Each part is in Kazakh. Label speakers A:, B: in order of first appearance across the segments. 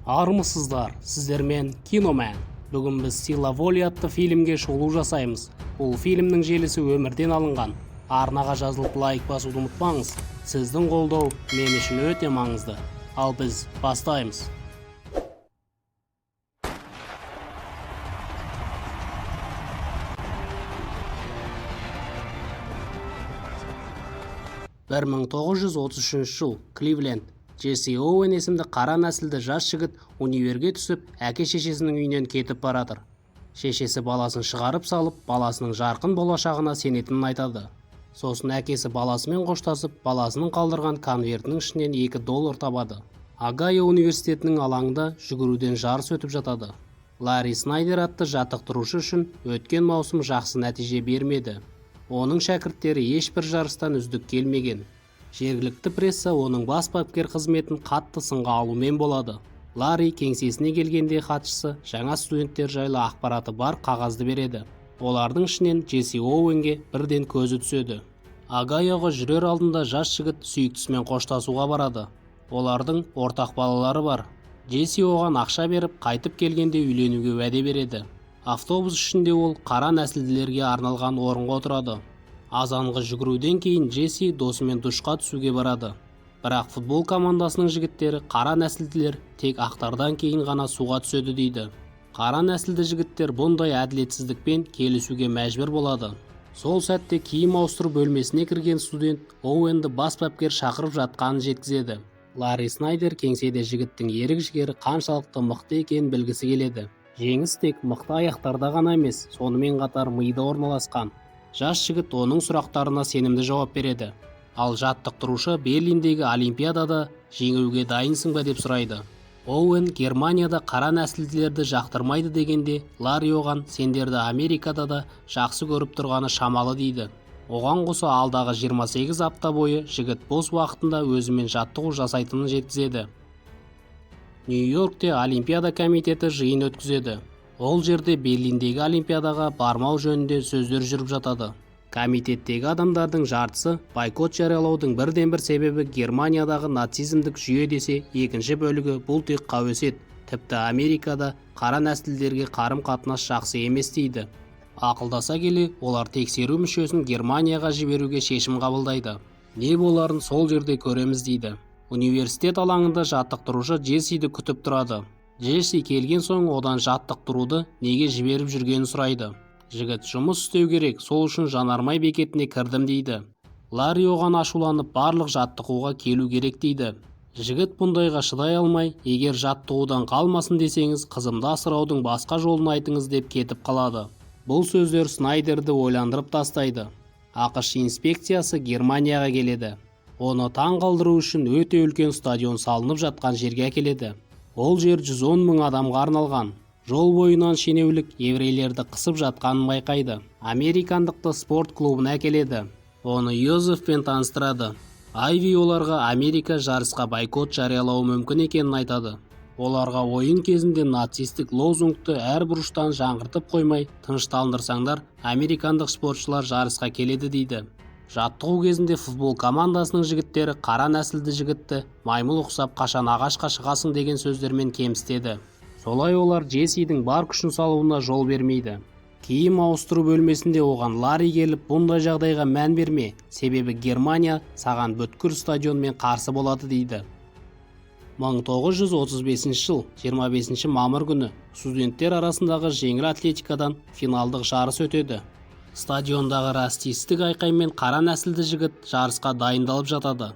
A: Армысыздар, сіздермен Киномен. Бүгін біз Сила Воли атты фильмге шолу жасаймыз. Бұл фильмнің желісі өмірден алынған. Арнаға жазылып лайк басуды ұмытпаңыз. Сіздің қолдау мен үшін өте маңызды. Ал біз бастаймыз. «1933 жыл, Кливленд. Джесси Оуэн есімді қара нәсілді жас жігіт универге түсіп, әке-шешесінің үйінен кетіп баратыр. Шешесі баласын шығарып салып, баласының жарқын болашағына сенетінін айтады. Сосын әкесі баласымен қоштасып, баласының қалдырған конвертінің ішінен $2 табады. Огайо университетінің алаңында жүгіруден жарыс өтіп жатады. Ларри Снайдер атты жаттықтырушы үшін өткен маусым жақсы нәтиже бермеді. Оның шәкірттері ешбір жарыстан үздік келмеген. Жергілікті пресса оның бас бапкер қызметін қатты сынға алумен болады. Ларри кеңсесіне келгенде хатшысы жаңа студенттер жайлы ақпараты бар қағазды береді. Олардың ішінен Джесси Оуэнге бірден көзі түседі. Огайоға жүрер алдында жас жігіт сүйіктісімен қоштасуға барады. Олардың ортақ балалары бар. Джесси оған ақша беріп, қайтып келгенде үйленуге уәде береді. Автобус ішінде ол қара нәсілділерге арналған орынға отырады. Азанғы жүгіруден кейін Джесси досымен душқа түсуге барады. Бірақ футбол командасының жігіттері қара нәсілділер тек ақтардан кейін ғана суға түседі дейді. Қара нәсілді жігіттер бұндай әділетсіздікпен келісуге мәжбүр болады. Сол сәтте киім ауыстыру бөлмесіне кірген студент Оуэнді бас бапкер шақырып жатқанын жеткізеді. Ларри Снайдер кеңседе жігіттің ерік-жігері қаншалықты мықты екенін білгісі келеді. Жеңіс тек мықты аяқтарда ғана емес, сонымен қатар мида орналасқан. Жас жігіт оның сұрақтарына сенімді жауап береді. Ал жаттықтырушы Берлиндегі олимпиадада жеңуге дайынсың ба деп сұрайды. Оуэн Германияда қара нәсілділерді жақтырмайды дегенде, Ларри оған сендерді Америкада да жақсы көріп тұрғаны шамалы дейді. Оған қоса алдағы 28 апта бойы жігіт бос уақытында өзімен жаттығу жасайтынын жеткізеді. Нью-Йоркте Олимпиада комитеті жиын өткізеді. Ол жерде Берлиндегі Олимпиадаға бармау жөнінде сөздер жүріп жатады. Комитеттегі адамдардың жартысы бойкот жариялаудың бірден-бір себебі Германиядағы нацизмдік жүйе десе, екінші бөлігі бұл тек қауесет. Тіпті Америкада қара нәсілдерге қарым-қатынас жақсы емес дейді. Ақылдаса келе, олар тексеру мүшесін Германияға жіберуге шешім қабылдайды. Не боларын сол жерде көреміз дейді. Университет алаңында жаттықтырушы Джессиді күтіп тұрады. Джесси келген соң одан жаттықтыруды неге жіберіп жүргенін сұрайды. Жігіт жұмыс істеу керек, сол үшін жанармай бекетіне кірдім дейді. Ларри оған ашуланып барлық жаттығуға келу керек дейді. Жігіт бұндайға шыдай алмай, егер жаттығудан қалмасын десеңіз, қызымды асыраудың басқа жолын айтыңыз деп кетіп қалады. Бұл сөздер Снайдерді ойландырып тастайды. ақш инспекциясы Германияға келеді. Оны таң қалдыру үшін өте үлкен стадион салынып жатқан жерге әкеледі. Ол жер 110 мың адамға арналған. Жол бойынан шенеулік еврейлерді қысып жатқанын байқайды. Американдықты спорт клубына әкеледі. Оны Йозефпен таныстырады. Айви оларға Америка жарысқа бойкот жариялауы мүмкін екенін айтады. Оларға ойын кезінде нацистік лозунгты әр бұрыштан жаңғыртып қоймай, тынышталдырсаңдар, американдық спортшылар жарысқа келеді дейді. Жаттығу кезінде футбол командасының жігіттері қара нәсілді жігітті маймыл ұқсап қашан ағашқа шығасың деген сөздермен кемсітеді. Солай олар Джессидің бар күшін салуына жол бермейді. Киім ауыстыру бөлмесінде оған Ларри келіп, бұндай жағдайға мән берме, себебі Германия саған бүткір стадионмен қарсы болады дейді. 1935 жыл 25 мамыр күні студенттер арасындағы жеңіл атлетикадан финалдық жарыс өтеді. Стадиондағы расистік айқаймен қара нәсілді жігіт жарысқа дайындалып жатады.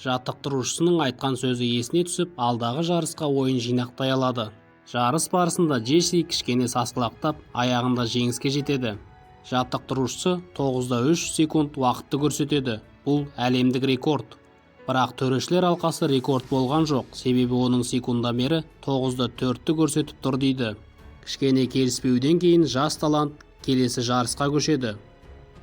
A: Жаттықтырушысының айтқан сөзі есіне түсіп, алдағы жарысқа ойын жинақтай алады. Жарыс барысында Джесси кішкене сасқалақтап, аяғында жеңіске жетеді. Жаттықтырушысы 9:03 секунд уақытты көрсетеді. Бұл әлемдік рекорд. Бірақ төрешілер алқасы рекорд болған жоқ, себебі оның секундомері 9:04 көрсетіп тұр дейді. Кішкене келіспеуден кейін жас талант келесі жарысқа көшеді.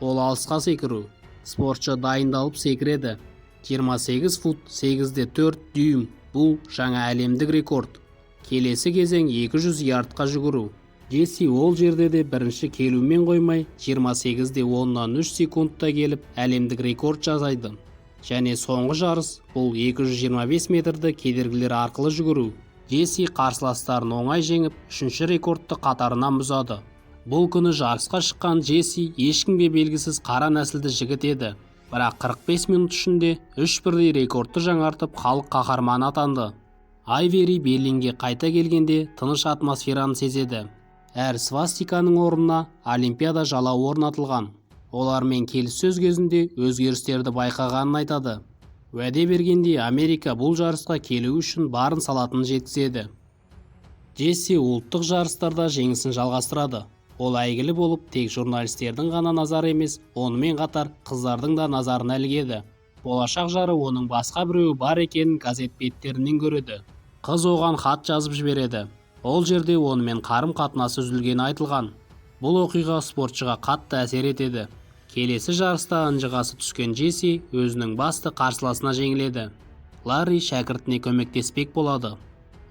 A: Ол алысқа секіру. Спортшы дайындалып секіреді. 28 фут 8/4 дюйм. Бұл жаңа әлемдік рекорд. Келесі кезең 200 ярдқа жүгіру. Джесси ол жерде де бірінші келумен қоймай 28:10 секундта келіп әлемдік рекорд жасайды. Және соңғы жарыс бұл 225 метрді кедергілер арқылы жүгіру. Джесси қарсыластарын оңай жеңіп, үшінші рекордты қатарынан бұзады. Бұл күні жарысқа шыққан Джесси ешкімге белгісіз қара нәсілді жігіт еді. Бірақ 45 минут ішінде 3 бірдей рекордты жаңартып, халық қаһарманы атанды. Айвери Берлинге қайта келгенде тыныш атмосфераны сезеді. Әр свастиканың орнына Олимпиада жалауы орнатылған. Олармен келіссөз кезінде өзгерістерді байқағанын айтады. Уәде бергенде Америка бұл жарысқа келу үшін барын салатынын жеткізеді. Джесси ұлттық жарыстарда жеңісін жалғастырады. Ол әйгілі болып, тек журналистердің ғана назары емес, онымен қатар қыздардың да назарына ілігеді. Болашақ жары оның басқа біреуі бар екенін газет беттерінен көреді. Қыз оған хат жазып жібереді. Ол жерде онымен қарым-қатынасы үзілгені айтылған. Бұл оқиға спортшыға қатты әсер етеді. Келесі жарыста ынжығасы түскен Джесси өзінің басты қарсыласына жеңіледі. Ларри шәкіртіне көмектеспек болады.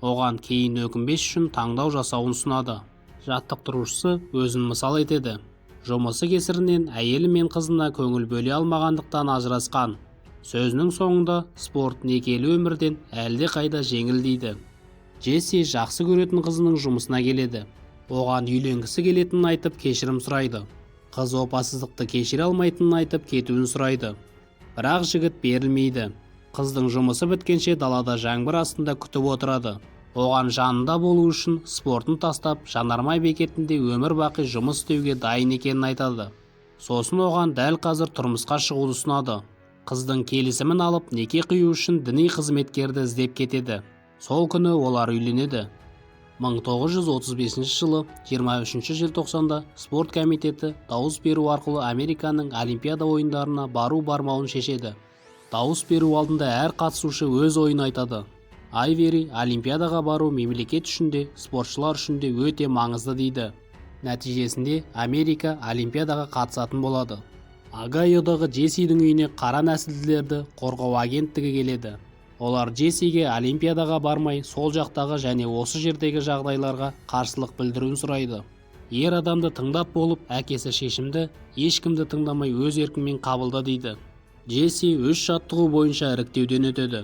A: Оған кейін өкінбес үшін таңдау жасауын ұсынады. Жаттықтырушысы өзін мысал етеді. Жұмысы кесірінен әйелі мен қызына көңіл бөле алмағандықтан ажырасқан. Сөзінің соңында спорт некелі өмірден әлде қайда жеңіл дейді. Джесси жақсы көретін қызының жұмысына келеді. Оған үйленгісі келетінін айтып кешірім сұрайды. Қыз опасыздықты кешіре алмайтынын айтып кетуін сұрайды. Бірақ жігіт берілмейді. Қыздың жұмысы біткенше далада жаңбыр астында күтіп отырады. Оған жанында болу үшін спортын тастап, жанармай бекетінде өмір бақи жұмыс істеуге дайын екенін айтады. Сосын оған дәл қазір тұрмысқа шығуды ұсынады. Қыздың келісімін алып, неке қию үшін діни қызметкерді іздеп кетеді. Сол күні олар үйленеді. 1935 жылы 23 желтоқсанда спорт комитеті дауыс беру арқылы Американың Олимпиада ойындарына бару-бармауын шешеді. Дауыс беру алдында әр қатысушы өз ойын айтады. Айвери Олимпиадаға бару мемлекет үшін де, спортшылар үшін де өте маңызды дейді. Нәтижесінде Америка Олимпиадаға қатысатын болады. Огайодағы Джессидің үйіне қара нәсілділерді қорғау агенттігі келеді. Олар Джессиге Олимпиадаға бармай, сол жақтағы және осы жердегі жағдайларға қарсылық білдіруін сұрайды. Ер адамды тыңдап болып, әкесі шешімді ешкімді тыңдамай өз еркімен қабылда дейді. Джесси 3 жаттығу бойынша іріктеуден өтеді.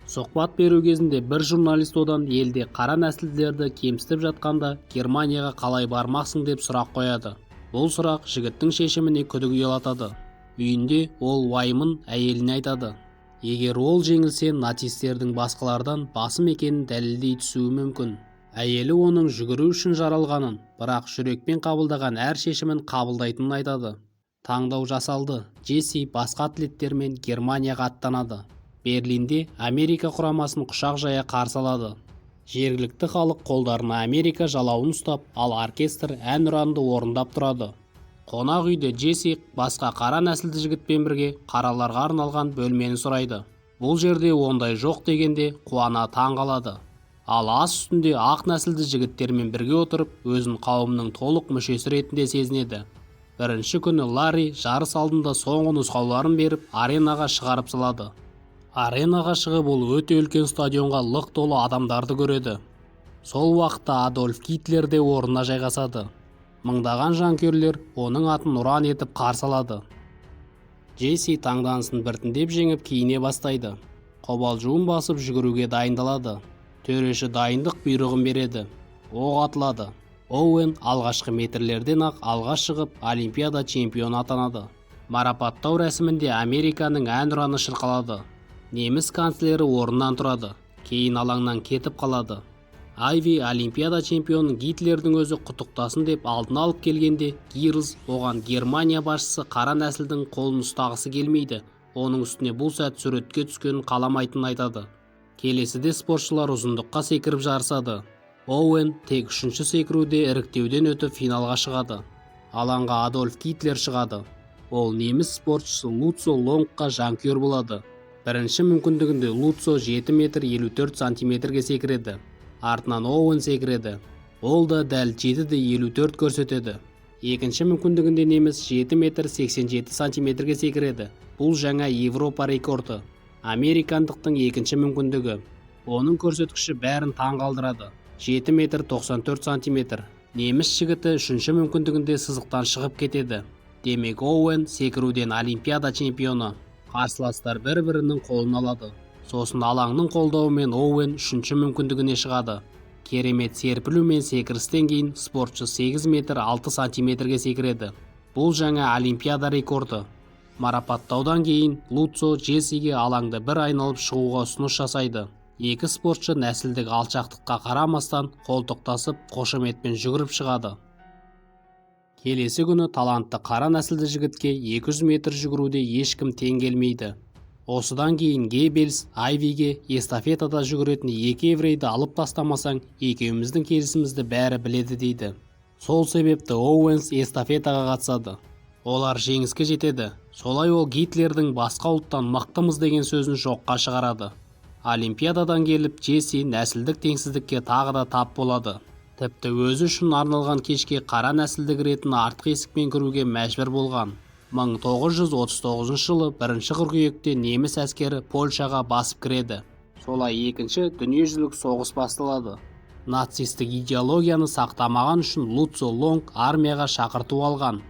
A: Сұхбат беру кезінде бір журналист одан елде қара нәсілділерді кемсітіп жатқанда Германияға қалай бармақсың деп сұрақ қояды. Бұл сұрақ жігіттің шешіміне күдік ұялатады. Үйінде ол уайымын әйеліне айтады. Егер ол жеңілсе, нацистердің басқалардан басым екенін дәлелдей түсуі мүмкін. Әйелі оның жүгіру үшін жаралғанын, бірақ жүрекпен қабылдаған әр шешімін қабылдайтынын айтады. Таңдау жасалды. Джесси басқа атлеттермен Германияға аттанады. Берлинде Америка құрамасын құшақ жая қарсы алады. Жергілікті халық қолдарына Америка жалауын ұстап, ал оркестр ән ұранды орындап тұрады. Қонақ үйде Джесси басқа қара нәсілді жігітпен бірге қараларға арналған бөлмені сұрайды. Бұл жерде ондай жоқ дегенде қуана таң қалады. Ал ас үстінде ақ нәсілді жігіттермен бірге отырып, өзін қауымның толық мүшесі ретінде сезінеді. Бірінші күні Ларри жарыс алдында соңғы нұсқауларын беріп, аренаға шығарып салады. Аренаға шығып, ол өте үлкен стадионға лық толы адамдарды көреді. Сол уақытта Адольф Гитлер де орнына жайғасады. Мыңдаған жанкүйерлер оның атын ұран етіп қарсы алады. Джесси таңданысын біртіндеп жеңіп киіне бастайды. Қобалжуын басып жүгіруге дайындалады. Төреші дайындық бұйрығын береді. Оқ атылады. Оуэн алғашқы метрлерден ақ алға шығып, Олимпиада чемпионы атанады. Марапаттау рәсімінде Американың әнұраны шырқалады. Неміс канцлері орнынан тұрады. Кейін алаңнан кетіп қалады. Айви Олимпиада чемпионын Гитлердің өзі құттықтасын деп алдын алып келгенде, Гирлс оған Германия басшысы қара нәсілдің қолын ұстағысы келмейді. Оның үстіне бұл сәт суретке түскенін қаламайтынын айтады. Келесіде спортшылар ұзындыққа секіріп жарысады. Оуэн тек 3-ші секіруде іріктеуден өтіп финалға шығады. Алаңға Адольф Гитлер шығады. Ол неміс спортшысы Луцо Лонгқа жанкүйер болады. Бірінші мүмкіндігінде Луцо 7 метр 54 сантиметрге секіреді. Артынан Оуэн секіреді. Ол да дәл 7,54 көрсетеді. Екінші мүмкіндігінде неміс 7 метр 87 сантиметрге секіреді. Бұл жаңа Европа рекорды. Американдықтың екінші мүмкіндігі. Оның көрсеткіші бәрін таң қалдырады. 7 метр 94 сантиметр. Неміс жігіті 3-ші мүмкіндігінде сызықтан шығып кетеді. Демек Оуэн секіруден Олимпиада чемпионы. Қарсыластар бір-бірінің қолын алады. Сосын алаңның қолдауымен Оуэн үшінші мүмкіндігіне шығады. Керемет серпілу мен секірістен кейін спортшы 8 метр 6 сантиметрге секіреді. Бұл жаңа олимпиада рекорды. Марапаттаудан кейін Луцо Джессиге алаңда бір айналып шығуға ұсыныс жасайды. Екі спортшы нәсілдік алшақтыққа қарамастан қолтықтасып қошеметпен жүгіріп шығады. Келесі күні талантты қара нәсілді жігітке 200 метр жүгіруде ешкім тең келмейді. Осыдан кейін Геббельс Айвиге эстафетада жүгіретін екі еврейді алып тастамасаң, екеуміздің келісімізді бәрі біледі дейді. Сол себепті Оуэнс эстафетаға қатысады. Олар жеңіске жетеді. Солай ол Гитлердің басқа ұлттан мықтымыз деген сөзін жоққа шығарады. Олимпиададан келіп Джесси нәсілдік теңсіздікке тағы да тап болады. Тіпті өзі үшін арналған кешке қара нәсілді кіретін артқы есікпен кіруге мәжбүр болған. 1939 жылы 1 қыркүйекте неміс әскері Польшаға басып кіреді. Солай екінші дүниежүзілік соғыс басталады. Нацистік идеологияны сақтамаған үшін Луцо Лонг армияға шақырту алған.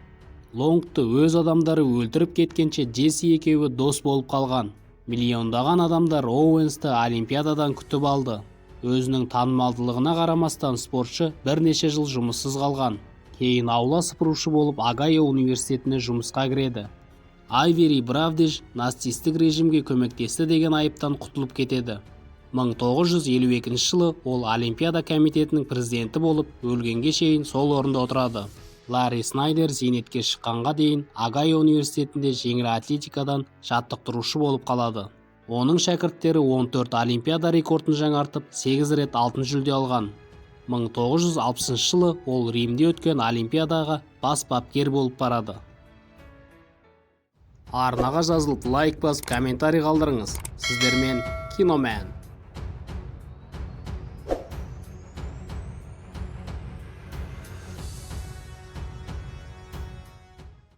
A: Лонгты өз адамдары өлтіріп кеткенше Джесси екеуі дос болып қалған. Миллиондаған адамдар Оуэнсті олимпиададан күтіп алды. Өзінің танымалдылығына қарамастан спортшы бірнеше жыл жұмыссыз қалған. Кейін аула сыпырушы болып Огайо университетіне жұмысқа кіреді. Айвери Бравдиж нацистік режимге көмектесті деген айыптан құтылып кетеді. 1952 жылы ол Олимпиада комитетінің президенті болып, өлгенге шейін сол орында отырады. Ларри Снайдер зейнетке шыққанға дейін Огайо университетінде жеңіл атлетикадан жаттықтырушы болып қалады. Оның шәкірттері 14 Олимпиада рекордын жаңартып, 8 рет алтын жүлде алған. 1960 жылы ол Римде өткен Олимпиадаға бас бапкер болып барады. Арнаға жазылып, лайк басып, комментарий қалдырыңыз. Сіздермен Киномен.